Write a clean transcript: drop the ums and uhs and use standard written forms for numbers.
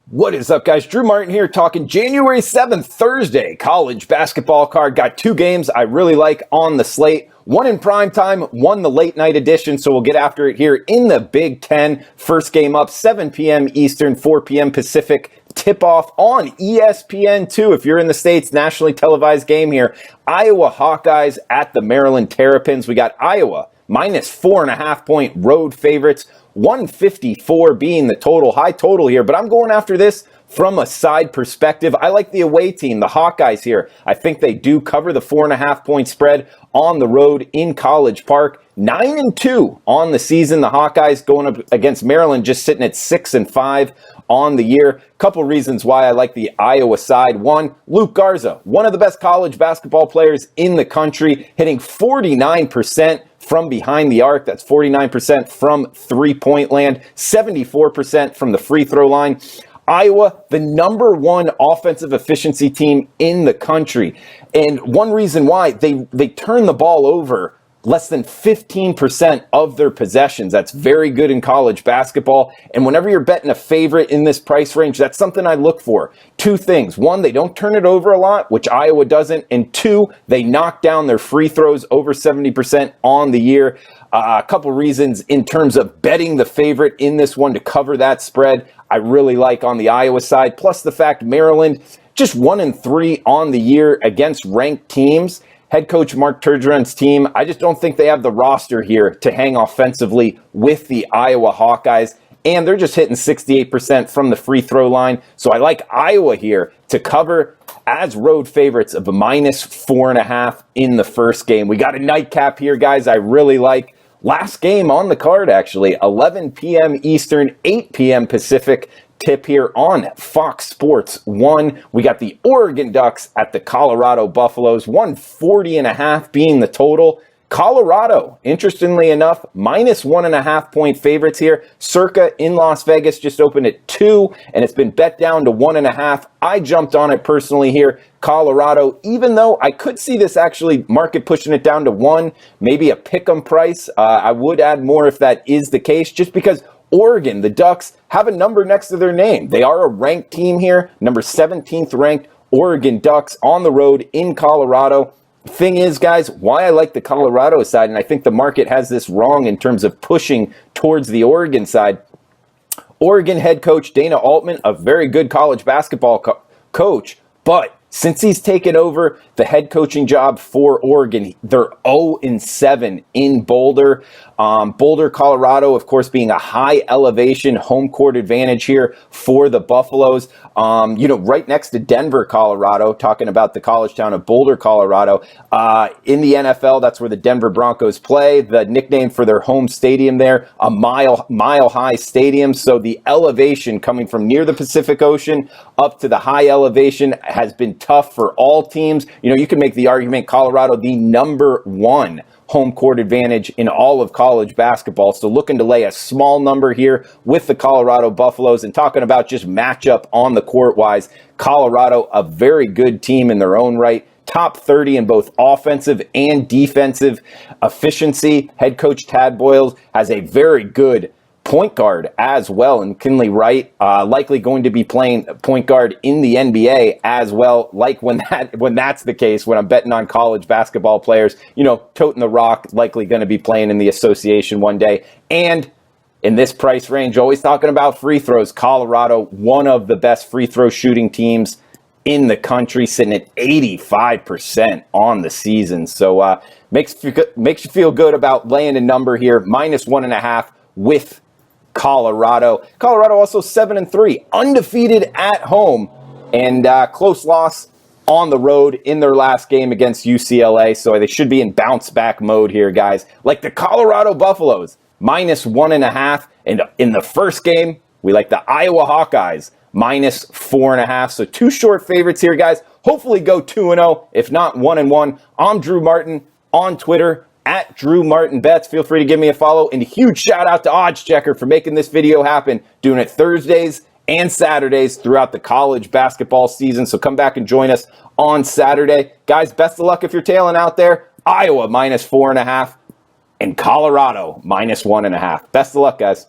What is up, guys? Drew Martin here, talking January 7th, Thursday, college basketball card. Got two games I really like on the slate. One in prime time, one the late night edition, so we'll get after it here in the Big Ten. First game up, 7 p.m. Eastern, 4 p.m. Pacific. Tip-off on ESPN2 if you're in the States, nationally televised game here. Iowa Hawkeyes at the Maryland Terrapins. We got Iowa minus 4.5-point road favorites. 154 being the total, high total here, but I'm going after this from a side perspective. I like the away team, the Hawkeyes here. I think they do cover the 4.5-point spread on the road in College Park. 9-2 on the season. The Hawkeyes going up against Maryland, just sitting at 6-5 on the year. Couple reasons why I like the Iowa side. One, Luke Garza, one of the best college basketball players in the country, hitting 49% from behind the arc. That's 49% from three-point land, 74% from the free throw line. Iowa, the number one offensive efficiency team in the country. And one reason why, they turn the ball over less than 15% of their possessions. That's very good in college basketball. And whenever you're betting a favorite in this price range, that's something I look for. Two things. One, they don't turn it over a lot, which Iowa doesn't. And two, they knock down their free throws over 70% on the year. A couple reasons in terms of betting the favorite in this one to cover that spread, I really like on the Iowa side. Plus the fact Maryland just 1-3 on the year against ranked teams. Head coach Mark Turgeon's team, I just don't think they have the roster here to hang offensively with the Iowa Hawkeyes. And they're just hitting 68% from the free throw line. So I like Iowa here to cover as road favorites of a minus 4.5 in the first game. We got a nightcap here, guys. I really like. Last game on the card, actually, 11 p.m. Eastern, 8 p.m. Pacific. Tip here on Fox Sports 1. We got the Oregon Ducks at the Colorado Buffaloes, 140.5 being the total. Colorado, interestingly enough, minus 1.5-point favorites here. Circa in Las Vegas just opened at 2, and it's been bet down to 1.5. I jumped on it personally here. Colorado, even though I could see this actually market pushing it down to 1, maybe a pick'em price. I would add more if that is the case, just because Oregon, the Ducks, have a number next to their name. They are a ranked team here, number 17th ranked Oregon Ducks on the road in Colorado. Thing is, guys, why I like the Colorado side, and I think the market has this wrong in terms of pushing towards the Oregon side. Oregon head coach Dana Altman, a very good college basketball coach, but since he's taken over the head coaching job for Oregon, they're 0-7 in Boulder. Boulder, Colorado, of course, being a high elevation home court advantage here for the Buffaloes. Right next to Denver, Colorado, talking about the college town of Boulder, Colorado. In the NFL, that's where the Denver Broncos play. The nickname for their home stadium there, a mile high stadium. So the elevation coming from near the Pacific Ocean up to the high elevation has been tough for all teams. You can make the argument Colorado, the number one home court advantage in all of college basketball. So looking to lay a small number here with the Colorado Buffaloes, and talking about just matchup on the court wise, Colorado, a very good team in their own right. Top 30 in both offensive and defensive efficiency. Head coach Tad Boyle has a very good point guard as well, and Kinley Wright likely going to be playing point guard in the NBA as well. Like when that's the case, when I'm betting on college basketball players, toting the rock, likely going to be playing in the association one day. And in this price range, always talking about free throws, Colorado, one of the best free throw shooting teams in the country, sitting at 85% on the season. So makes you feel good about laying a number here, minus 1.5 with Colorado. Colorado also 7-3, undefeated at home, and close loss on the road in their last game against UCLA. So they should be in bounce back mode here, guys. Like the Colorado Buffaloes, minus 1.5. And in the first game, we like the Iowa Hawkeyes, minus 4.5. So two short favorites here, guys. Hopefully go 2-0, if not 1-1. I'm Drew Martin on Twitter, at Drew Martin Bets. Feel free to give me a follow, and a huge shout out to Odds Checker for making this video happen, doing it Thursdays and Saturdays throughout the college basketball season. So come back and join us on Saturday. Guys, best of luck if you're tailing out there. Iowa minus 4.5. and Colorado -1.5. Best of luck, guys.